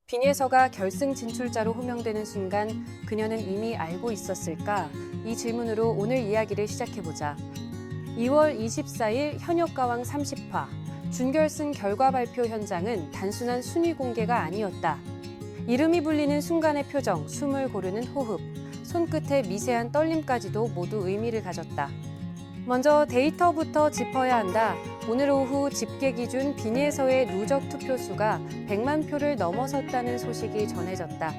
빈예서가 결승 진출자로 호명되는 순간 그녀는 이미 알고 있었을까? 이 질문으로 오늘 이야기를 시작해보자. 2월 24일 현역가왕 30화 준결승 결과 발표 현장은 단순한 순위 공개가 아니었다. 이름이 불리는 순간의 표정, 숨을 고르는 호흡, 손끝의 미세한 떨림까지도 모두 의미를 가졌다. 먼저 데이터부터 짚어야 한다. 오늘 오후 집계 기준 빈예서의 누적 투표수가 100만 표를 넘어섰다는 소식이 전해졌다.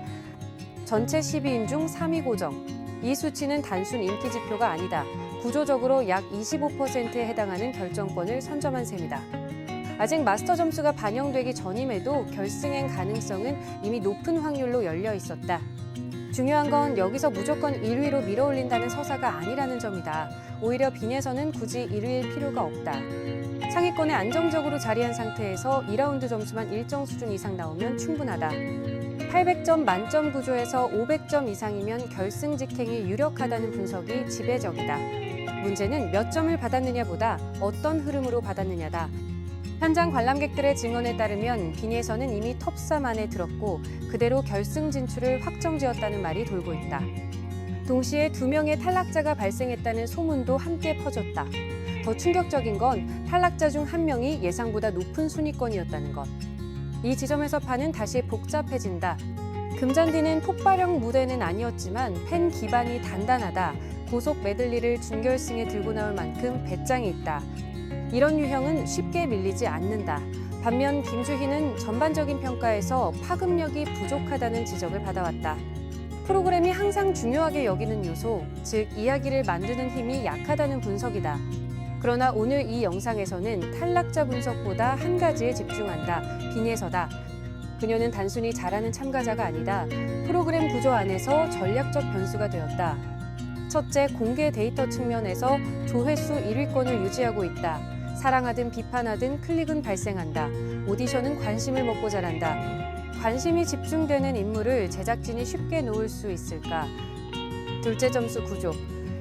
전체 12인 중 3위 고정. 이 수치는 단순 인기 지표가 아니다. 구조적으로 약 25%에 해당하는 결정권을 선점한 셈이다. 아직 마스터 점수가 반영되기 전임에도 결승행 가능성은 이미 높은 확률로 열려 있었다. 중요한 건 여기서 무조건 1위로 밀어올린다는 서사가 아니라는 점이다. 오히려 빈예서는 굳이 1위일 필요가 없다. 상위권에 안정적으로 자리한 상태에서 2라운드 점수만 일정 수준 이상 나오면 충분하다. 800점 만점 구조에서 500점 이상이면 결승 직행이 유력하다는 분석이 지배적이다. 문제는 몇 점을 받았느냐보다 어떤 흐름으로 받았느냐다. 현장 관람객들의 증언에 따르면 빈예서는 이미 톱3 안에 들었고 그대로 결승 진출을 확정지었다는 말이 돌고 있다. 동시에 2명의 탈락자가 발생했다는 소문도 함께 퍼졌다. 더 충격적인 건 탈락자 중 1명이 예상보다 높은 순위권이었다는 것. 이 지점에서 판은 다시 복잡해진다. 금잔디는 폭발형 무대는 아니었지만 팬 기반이 단단하다. 고속 메들리를 준결승에 들고 나올 만큼 배짱이 있다. 이런 유형은 쉽게 밀리지 않는다. 반면 김주희는 전반적인 평가에서 파급력이 부족하다는 지적을 받아왔다. 프로그램이 항상 중요하게 여기는 요소, 즉 이야기를 만드는 힘이 약하다는 분석이다. 그러나 오늘 이 영상에서는 탈락자 분석보다 한 가지에 집중한다. 빈예서다. 그녀는 단순히 잘하는 참가자가 아니다. 프로그램 구조 안에서 전략적 변수가 되었다. 첫째, 공개 데이터 측면에서 조회수 1위권을 유지하고 있다. 사랑하든 비판하든 클릭은 발생한다. 오디션은 관심을 먹고 자란다. 관심이 집중되는 인물을 제작진이 쉽게 놓을 수 있을까? 둘째, 점수 구조.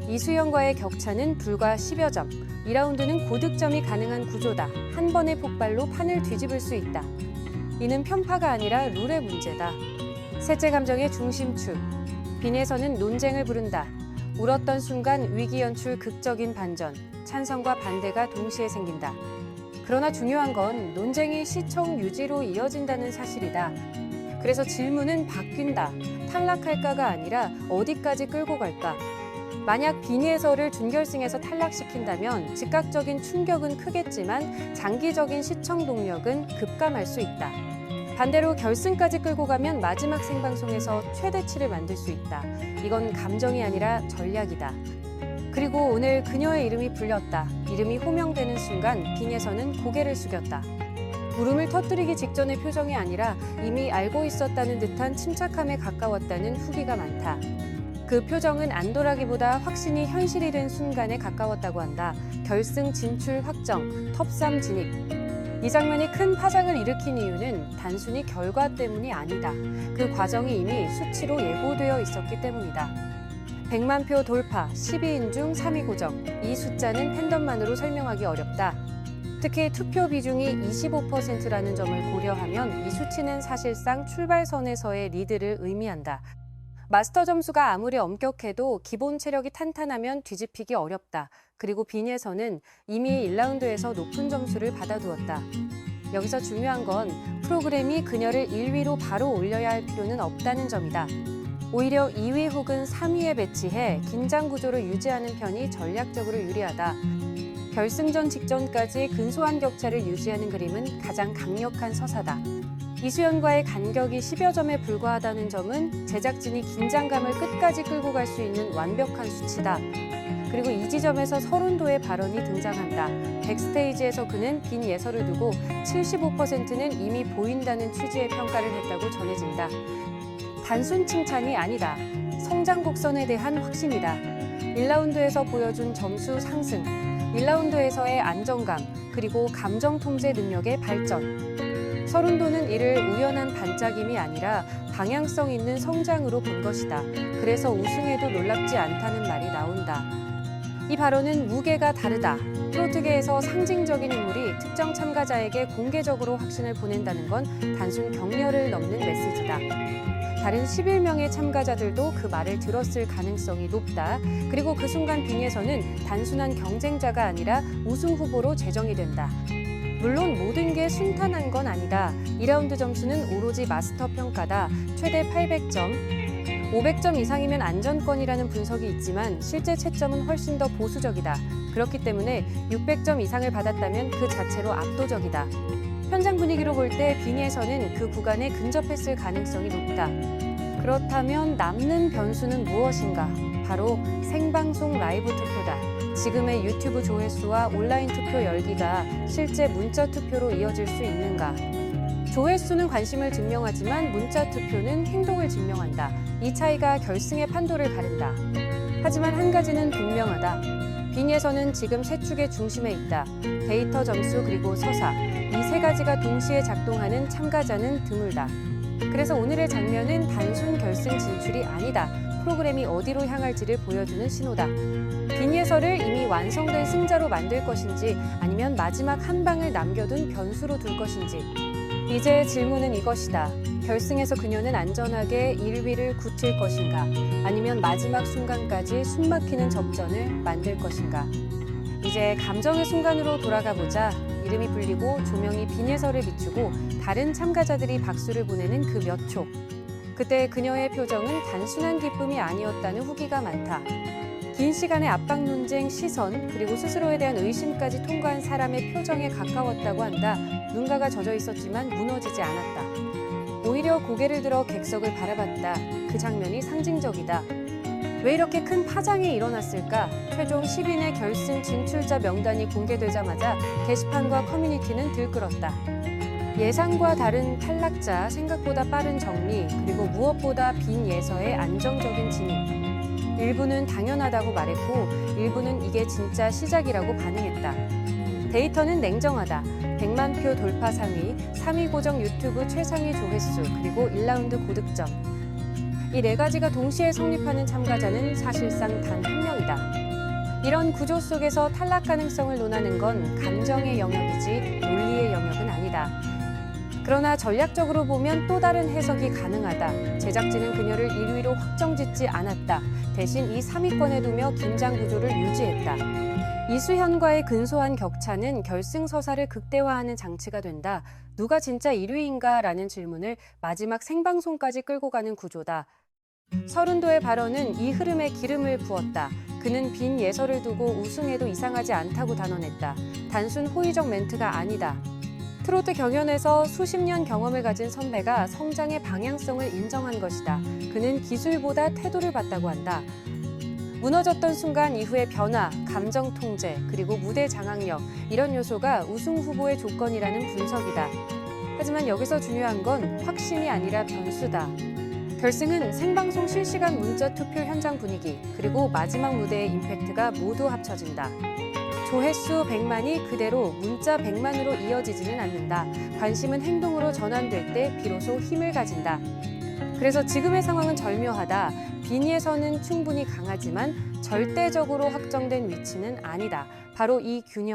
이수연과의 격차는 불과 10여 점. 2라운드는 고득점이 가능한 구조다. 한 번의 폭발로 판을 뒤집을 수 있다. 이는 편파가 아니라 룰의 문제다. 셋째, 감정의 중심축. 빈예서는 논쟁을 부른다. 울었던 순간 위기 연출 극적인 반전, 찬성과 반대가 동시에 생긴다. 그러나 중요한 건 논쟁이 시청 유지로 이어진다는 사실이다. 그래서 질문은 바뀐다. 탈락할까가 아니라 어디까지 끌고 갈까? 만약 빈예서를 준결승에서 탈락시킨다면 즉각적인 충격은 크겠지만 장기적인 시청 동력은 급감할 수 있다. 반대로 결승까지 끌고 가면 마지막 생방송에서 최대치를 만들 수 있다. 이건 감정이 아니라 전략이다. 그리고 오늘 그녀의 이름이 불렸다. 이름이 호명되는 순간 빈예서는 고개를 숙였다. 울음을 터뜨리기 직전의 표정이 아니라 이미 알고 있었다는 듯한 침착함에 가까웠다는 후기가 많다. 그 표정은 안도라기보다 확신이 현실이 된 순간에 가까웠다고 한다. 결승 진출 확정, 톱3 진입. 이 장면이 큰 파장을 일으킨 이유는 단순히 결과 때문이 아니다. 그 과정이 이미 수치로 예고되어 있었기 때문이다. 100만 표 돌파, 12인 중 3위 고정. 이 숫자는 팬덤만으로 설명하기 어렵다. 특히 투표 비중이 25%라는 점을 고려하면 이 수치는 사실상 출발선에서의 리드를 의미한다. 마스터 점수가 아무리 엄격해도 기본 체력이 탄탄하면 뒤집히기 어렵다. 그리고 빈예서는 이미 1라운드에서 높은 점수를 받아두었다. 여기서 중요한 건 프로그램이 그녀를 1위로 바로 올려야 할 필요는 없다는 점이다. 오히려 2위 혹은 3위에 배치해 긴장 구조를 유지하는 편이 전략적으로 유리하다. 결승전 직전까지 근소한 격차를 유지하는 그림은 가장 강력한 서사다. 이수연과의 간격이 10여 점에 불과하다는 점은 제작진이 긴장감을 끝까지 끌고 갈 수 있는 완벽한 수치다. 그리고 이 지점에서 서른도의 발언이 등장한다. 백스테이지에서 그는 빈예서를 두고 75%는 이미 보인다는 취지의 평가를 했다고 전해진다. 단순 칭찬이 아니다. 성장 곡선에 대한 확신이다. 1라운드에서 보여준 점수 상승, 1라운드에서의 안정감, 그리고 감정 통제 능력의 발전. 서른도는 이를 우연한 반짝임이 아니라 방향성 있는 성장으로 본 것이다. 그래서 우승에도 놀랍지 않다는 말이 나온다. 이 발언은 무게가 다르다. 트로트계에서 상징적인 인물이 특정 참가자에게 공개적으로 확신을 보낸다는 건 단순 격려를 넘는 메시지다. 다른 11명의 참가자들도 그 말을 들었을 가능성이 높다. 그리고 그 순간 빙에서는 단순한 경쟁자가 아니라 우승 후보로 제정이 된다. 물론 모든 게 순탄한 건 아니다. 2라운드 점수는 오로지 마스터 평가다. 최대 800점. 500점 이상이면 안전권이라는 분석이 있지만 실제 채점은 훨씬 더 보수적이다. 그렇기 때문에 600점 이상을 받았다면 그 자체로 압도적이다. 현장 분위기로 볼 때 빙에서는 그 구간에 근접했을 가능성이 높다. 그렇다면 남는 변수는 무엇인가? 바로 생방송 라이브 투표다. 지금의 유튜브 조회수와 온라인 투표 열기가 실제 문자 투표로 이어질 수 있는가? 조회수는 관심을 증명하지만 문자 투표는 행동을 증명한다. 이 차이가 결승의 판도를 가른다. 하지만 한 가지는 분명하다. 빙에서는 지금 세 축의 중심에 있다. 데이터 점수 그리고 서사. 이 세 가지가 동시에 작동하는 참가자는 드물다. 그래서 오늘의 장면은 단순 결승 진출이 아니다. 프로그램이 어디로 향할지를 보여주는 신호다. 빙예설을 이미 완성된 승자로 만들 것인지 아니면 마지막 한 방을 남겨둔 변수로 둘 것인지. 이제 질문은 이것이다. 결승에서 그녀는 안전하게 1위를 굳힐 것인가? 아니면 마지막 순간까지 숨막히는 접전을 만들 것인가? 이제 감정의 순간으로 돌아가 보자. 이름이 불리고 조명이 빙예설을 비추고 다른 참가자들이 박수를 보내는 그 몇 초. 그때 그녀의 표정은 단순한 기쁨이 아니었다는 후기가 많다. 긴 시간의 압박 논쟁, 시선, 그리고 스스로에 대한 의심까지 통과한 사람의 표정에 가까웠다고 한다. 눈가가 젖어 있었지만 무너지지 않았다. 오히려 고개를 들어 객석을 바라봤다. 그 장면이 상징적이다. 왜 이렇게 큰 파장이 일어났을까? 최종 10인의 결승 진출자 명단이 공개되자마자 게시판과 커뮤니티는 들끓었다. 예상과 다른 탈락자, 생각보다 빠른 정리, 그리고 무엇보다 빈 예서의 안정적인 진입. 일부는 당연하다고 말했고, 일부는 이게 진짜 시작이라고 반응했다. 데이터는 냉정하다. 100만 표 돌파 상위, 3위 고정 유튜브 최상위 조회수, 그리고 1라운드 고득점. 이 네 가지가 동시에 성립하는 참가자는 사실상 단 한 명이다. 이런 구조 속에서 탈락 가능성을 논하는 건 감정의 영역이지 논리의 영역은 아니다. 그러나 전략적으로 보면 또 다른 해석이 가능하다. 제작진은 그녀를 1위로 확정짓지 않았다. 대신 이 3위권에 두며 긴장 구조를 유지했다. 이수현과의 근소한 격차는 결승 서사를 극대화하는 장치가 된다. 누가 진짜 1위인가라는 질문을 마지막 생방송까지 끌고 가는 구조다. 서른도의 발언은 이 흐름에 기름을 부었다. 그는 빈 예설을 두고 우승해도 이상하지 않다고 단언했다. 단순 호의적 멘트가 아니다. 트로트 경연에서 수십 년 경험을 가진 선배가 성장의 방향성을 인정한 것이다. 그는 기술보다 태도를 봤다고 한다. 무너졌던 순간 이후의 변화, 감정 통제, 그리고 무대 장악력, 이런 요소가 우승 후보의 조건이라는 분석이다. 하지만 여기서 중요한 건 확신이 아니라 변수다. 결승은 생방송 실시간 문자 투표 현장 분위기, 그리고 마지막 무대의 임팩트가 모두 합쳐진다. 조회수 100만이 그대로 문자 100만으로 이어지지는 않는다. 관심은 행동으로 전환될 때 비로소 힘을 가진다. 그래서 지금의 상황은 절묘하다. 빈예선은 충분히 강하지만 절대적으로 확정된 위치는 아니다. 바로 이 균형.